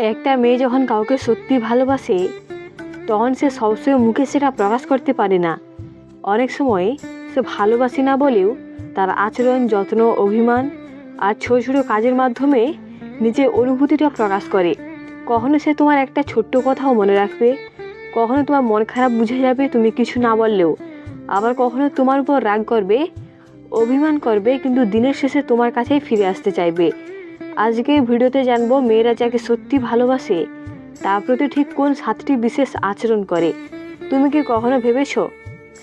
একটা মেয়ে যখন কাউকে সত্যি ভালোবাসে তখন সে সবসময় মুখে সেটা প্রকাশ করতে পারে না। অনেক সময় সে ভালোবাসে না বলেও তার আচরণ, যত্ন, অভিমান আর ছোটো ছোটো কাজের মাধ্যমে নিজের অনুভূতিটা প্রকাশ করে। কখনো সে তোমার একটা ছোট্ট কথাও মনে রাখবে, কখনো তোমার মন খারাপ বুঝে যাবে তুমি কিছু না বললেও, আবার কখনো তোমার উপর রাগ করবে, অভিমান করবে, কিন্তু দিনের শেষে তোমার কাছেই ফিরে আসতে চাইবে। আজকে ভিডিওতে জানবো মেয়েরা যাকে সত্যি ভালোবাসে তার প্রতি ঠিক কোন 7টি বিশেষ আচরণ করে। তুমি কি কখনো ভেবেছো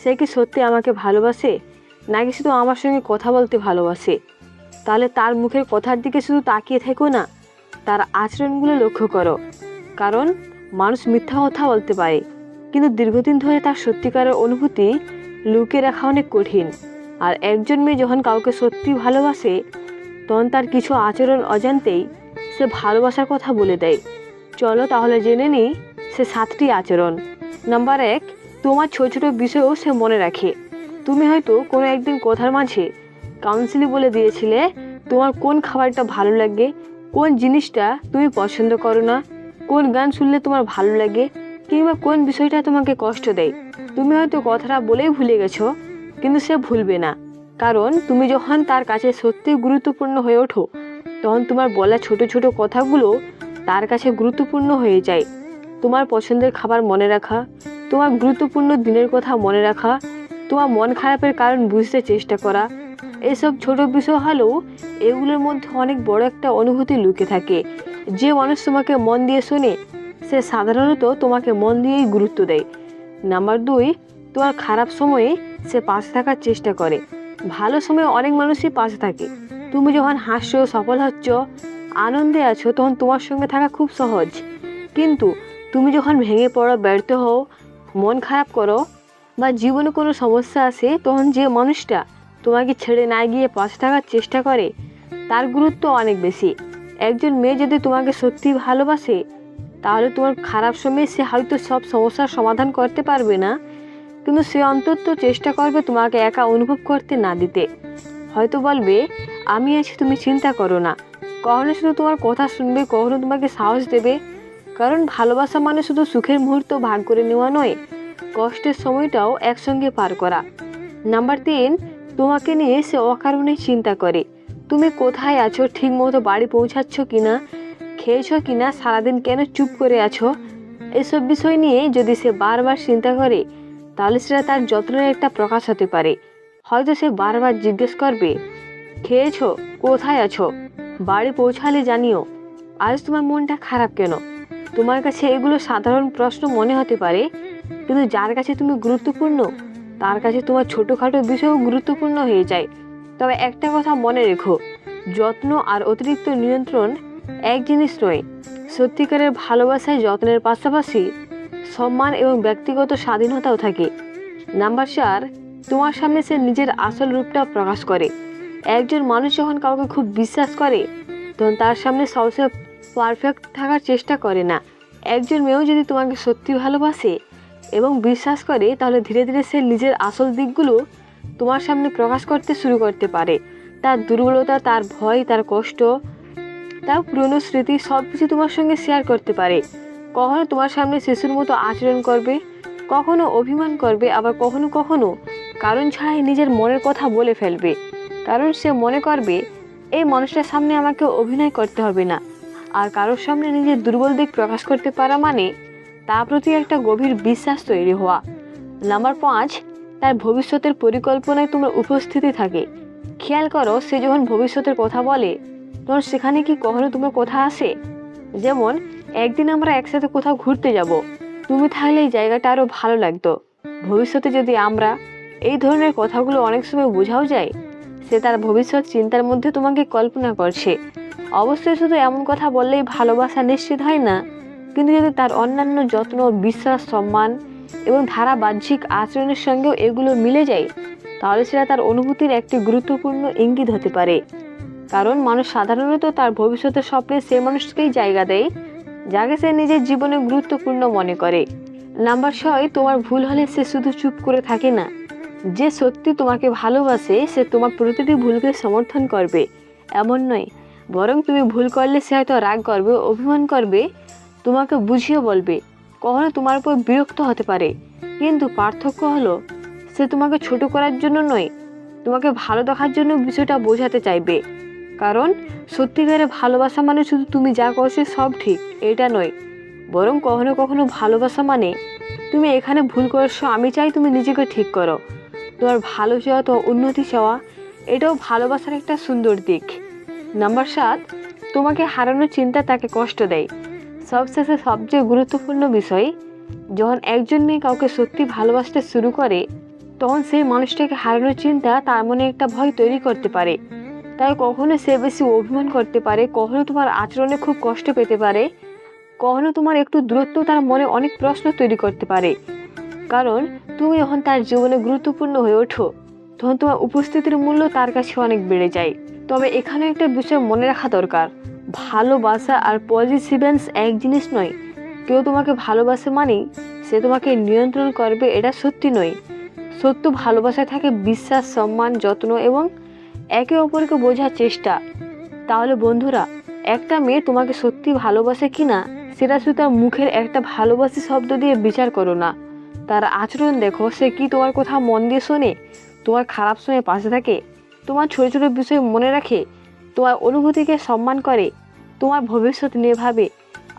সে কি সত্যি আমাকে ভালোবাসে, নাকি শুধু আমার সঙ্গে কথা বলতে ভালোবাসে? তাহলে তার মুখের কথার দিকে শুধু তাকিয়ে থেকো না, তার আচরণগুলো লক্ষ্য করো। কারণ মানুষ মিথ্যা কথা বলতে পারে, কিন্তু দীর্ঘদিন ধরে তার সত্যিকারের অনুভূতি লুকিয়ে রাখা অনেক কঠিন। আর একজন মেয়ে যখন কাউকে সত্যি ভালোবাসে তখন তার কিছু আচরণ অজান্তেই সে ভালোবাসার কথা বলে দেয়। চলো তাহলে জেনে নিই সে 7টি আচরণ। নাম্বার 1, তোমার ছোট ছোট বিষয়ও সে মনে রাখে। তুমি হয়তো কোনো একদিন কথার মাঝে কাউন্সিলি বলে দিয়েছিলে তোমার কোন খাবারটা ভালো লাগে, কোন জিনিসটা তুমি পছন্দ করো না, কোন গান শুনলে তোমার ভালো লাগে, কিংবা কোন বিষয়টা তোমাকে কষ্ট দেয়। তুমি হয়তো কথাটা বলেই ভুলে গেছো, কিন্তু সে ভুলবে না। কারণ তুমি যখন তার কাছে সত্যি গুরুত্বপূর্ণ হয়ে ওঠো তখন তোমার বলা ছোট ছোট কথাগুলো তার কাছে গুরুত্বপূর্ণ হয়ে যায়। তোমার পছন্দের খাবার মনে রাখা, তোমার গুরুত্বপূর্ণ দিনের কথা মনে রাখা, তোমার মন খারাপের কারণ বুঝতে চেষ্টা করা, এসব ছোট বিষয় হলেও এগুলোর মধ্যে অনেক বড় একটা অনুভূতি লুকিয়ে থাকে। যে মানুষ তোমাকে মন দিয়ে শোনে সে সাধারণত তোমাকে মন দিয়েই গুরুত্ব দেয়। নাম্বার 2, তোমার খারাপ সময়ে সে পাশে থাকার চেষ্টা করে। ভালো সময়ে অনেক মানুষই পাশে থাকে। তুমি যখন হাসছো, সফল হচ্ছ, আনন্দে আছো তখন তোমার সঙ্গে থাকা খুব সহজ। কিন্তু তুমি যখন ভেঙে পড়ো, ব্যর্থ হও, মন খারাপ করো বা জীবনে কোনো সমস্যা আসে তখন যে মানুষটা তোমাকে ছেড়ে না গিয়ে পাশে থাকার চেষ্টা করে তার গুরুত্ব অনেক বেশি। একজন মেয়ে যদি তোমাকে সত্যি ভালোবাসে তাহলে তোমার খারাপ সময়ে সে হয়তো সব সমস্যার সমাধান করতে পারবে না, কিন্তু সে অন্তত চেষ্টা করবে তোমাকে একা অনুভব করতে না দিতে। হয়তো বলবে আমি আছি, তুমি চিন্তা করো না। কখনো শুধু তোমার কথা শুনবে, কখনো তোমাকে সাহস দেবে। কারণ ভালোবাসা মানে শুধু সুখের মুহূর্ত ভাগ করে নেওয়া নয়, কষ্টের সময়টাও একসঙ্গে পার করা। নাম্বার 3, তোমাকে নিয়ে সে অকারণে চিন্তা করে। তুমি কোথায় আছো, ঠিক মতো বাড়ি পৌঁছাচ্ছ কিনা, খেয়েছো কিনা, সারাদিন কেন চুপ করে আছো, এসব বিষয় নিয়ে যদি সে বারবার চিন্তা করে তাহলে সেটা তার যত্নের একটা প্রকাশ হতে পারে। হয়তো সে বারবার জিজ্ঞেস করবে খেয়েছো, কোথায় আছো, বাড়ি পৌঁছালে জানিও, আজ তোমার মনটা খারাপ কেন। তোমার কাছে এগুলো সাধারণ প্রশ্ন মনে হতে পারে, কিন্তু যার কাছে তুমি গুরুত্বপূর্ণ তার কাছে তোমার ছোটোখাটো বিষয়ও গুরুত্বপূর্ণ হয়ে যায়। তবে একটা কথা মনে রেখো, যত্ন আর অতিরিক্ত নিয়ন্ত্রণ এক জিনিস নয়। সত্যিকারের ভালোবাসায় যত্নের পাশাপাশি সম্মান এবং ব্যক্তিগত স্বাধীনতাও থাকে। নাম্বার 4, তোমার সামনে সে নিজের আসল রূপটা প্রকাশ করে। একজন মানুষ যখন কাউকে খুব বিশ্বাস করে তখন তার সামনে সবসময় পারফেক্ট থাকার চেষ্টা করে না। একজন মেয়েও যদি তোমাকে সত্যি ভালোবাসে এবং বিশ্বাস করে তাহলে ধীরে ধীরে সে নিজের আসল দিকগুলো তোমার সামনে প্রকাশ করতে শুরু করতে পারে। তার দুর্বলতা, তার ভয়, তার কষ্ট, তার পুরনো স্মৃতি সব কিছু তোমার সঙ্গে শেয়ার করতে পারে। কখনো তোমার সামনে শিশুর মতো আচরণ করবে, কখনো অভিমান করবে, আবার কখনো কখনো কারণ ছাড়াই নিজের মনের কথা বলে ফেলবে। কারণ সে মনে করবে এই মানুষটার সামনে আমাকে অভিনয় করতে হবে না। আর কারোর সামনে নিজের দুর্বল দিক প্রকাশ করতে পারা মানে তার প্রতি একটা গভীর বিশ্বাস তৈরি হওয়া। নাম্বার 5, তার ভবিষ্যতের পরিকল্পনায় তোমার উপস্থিতি থাকে। খেয়াল করো সে যখন ভবিষ্যতের কথা বলে তখন সেখানে কি কখনো তোমার কথা আসে? যেমন একদিন আমরা একসাথে কোথাও ঘুরতে যাব, তুমি থাকলে এই জায়গাটা আরও ভালো লাগতো। ভবিষ্যতে যদি আমরা এই ধরনের কথাগুলো অনেক সময় বোঝাও যায় সে তার ভবিষ্যৎ চিন্তার মধ্যে তোমাকে কল্পনা করছে। অবশ্যই শুধু এমন কথা বললেই ভালোবাসা নিশ্চিত হয় না, কিন্তু যদি তার অন্যান্য যত্ন, বিশ্বাস, সম্মান এবং ধারাবাহ্যিক আচরণের সঙ্গেও এগুলো মিলে যায় তাহলে সেটা তার অনুভূতির একটি গুরুত্বপূর্ণ ইঙ্গিত হতে পারে। কারণ মানুষ সাধারণত তার ভবিষ্যতের স্বপ্নে সে মানুষকেই জায়গা দেয় যাকে সে নিজের জীবনে গুরুত্বপূর্ণ মনে করে। নাম্বার 6, তোমার ভুল হলে সে শুধু চুপ করে থাকে না। যে সত্যি তোমাকে ভালোবাসে সে তোমার প্রতিটি ভুলকে সমর্থন করবে এমন নয়, বরং তুমি ভুল করলে সে হয়তো রাগ করবে, অভিমান করবে, তোমাকে বুঝিয়ে বলবে, কখনো তোমার উপর বিরক্ত হতে পারে। কিন্তু পার্থক্য হলো সে তোমাকে ছোট করার জন্য নয়, তোমাকে ভালো দেখার জন্য বিষয়টা বোঝাতে চাইবে। কারণ সত্যিকারের ভালোবাসা মানে শুধু তুমি যা করছো সব ঠিক এটা নয়, বরং কখনো কখনো ভালোবাসা মানে তুমি এখানে ভুল করছো, আমি চাই তুমি নিজেকে ঠিক করো। তোমার ভালো চাওয়া, তোমার উন্নতি চাওয়া, এটাও ভালোবাসার একটা সুন্দর দিক। নাম্বার 7, তোমাকে হারানোর চিন্তা তাকে কষ্ট দেয়। সবশেষে সবচেয়ে গুরুত্বপূর্ণ বিষয়, যখন একজন মেয়ে কাউকে সত্যি ভালোবাসতে শুরু করে তখন সেই মানুষটাকে হারানোর চিন্তা তার মনে একটা ভয় তৈরি করতে পারে। তাই কখনো সে বেশি অভিমান করতে পারে, কখনো তোমার আচরণে খুব কষ্ট পেতে পারে, কখনো তোমার একটু দূরত্ব তার মনে অনেক প্রশ্ন তৈরি করতে পারে। কারণ তুমি যখন তার জীবনে গুরুত্বপূর্ণ হয়ে ওঠো তখন তোমার উপস্থিতির মূল্য তার কাছে অনেক বেড়ে যায়। তবে এখানে একটা বিষয় মনে রাখা দরকার, ভালোবাসা আর পজিটিভনেস এক জিনিস নয়। কেউ তোমাকে ভালোবাসে মানেই সে তোমাকে নিয়ন্ত্রণ করবে, এটা সত্যি নয়। সত্য ভালোবাসায় থাকে বিশ্বাস, সম্মান, যত্ন এবং একে অপরকে বোঝার চেষ্টা। তাহলে বন্ধুরা, একটা মেয়ে তোমাকে সত্যি ভালোবাসে কিনা সেটা শুধু তার মুখের একটা ভালোবাসি শব্দ দিয়ে বিচার করো না, তার আচরণ দেখো। সে কি তোমার কথা মন দিয়ে শোনে, তোমার খারাপ সময়ে পাশে থাকে, তোমার ছোট ছোট বিষয় মনে রাখে, তোমার অনুভূতিকে সম্মান করে, তোমার ভবিষ্যৎ নিয়ে ভাবে,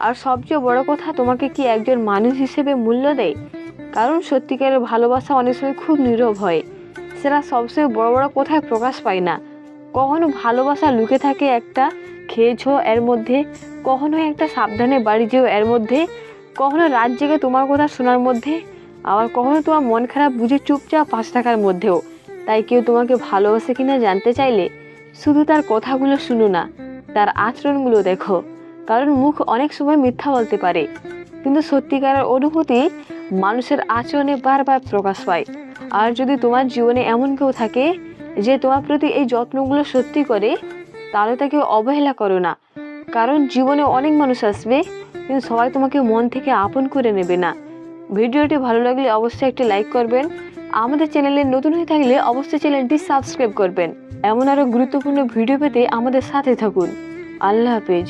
আর সবচেয়ে বড় কথা, তোমাকে কি একজন মানুষ হিসেবে মূল্য দেয়। কারণ সত্যিকারের ভালোবাসা অনেক সময় খুব নীরব হয়, সেটা সবসময় বড় বড় কথায় প্রকাশ পায় না। কখনো ভালোবাসা লুকে থাকে একটা খেয়েছো এর মধ্যে, কখনো একটা সাবধানে বাড়ি যেও এর মধ্যে, কখনো রাত জেগে তোমার কথা শোনার মধ্যে, আবার কখনো তোমার মন খারাপ বুঝে চুপচাপ পাশে থাকার মধ্যেও। তাই কেউ তোমাকে ভালোবাসে কিনা জানতে চাইলে শুধু তার কথাগুলো শুনো না, তার আচরণগুলো দেখো। কারণ মুখ অনেক সময় মিথ্যা বলতে পারে, কিন্তু সত্যিকারের অনুভূতি মানুষের আচরণে বারবার প্রকাশ পায়। আর যদি তোমার জীবনে এমন কেউ থাকে যে তোমার প্রতি এই যত্নগুলো সত্যি করে, তাহলে তাকে অবহেলা করো না। কারণ জীবনে অনেক মানুষ আসবে, কিন্তু সবাই তোমাকে মন থেকে আপন করে নেবে না। ভিডিওটি ভালো লাগলে অবশ্যই একটি লাইক করবেন। আমাদের চ্যানেলে নতুন হয়ে থাকলে অবশ্যই চ্যানেলটি সাবস্ক্রাইব করবেন। এমন আরও গুরুত্বপূর্ণ ভিডিও পেতে আমাদের সাথে থাকুন। আল্লাহ হাফেজ।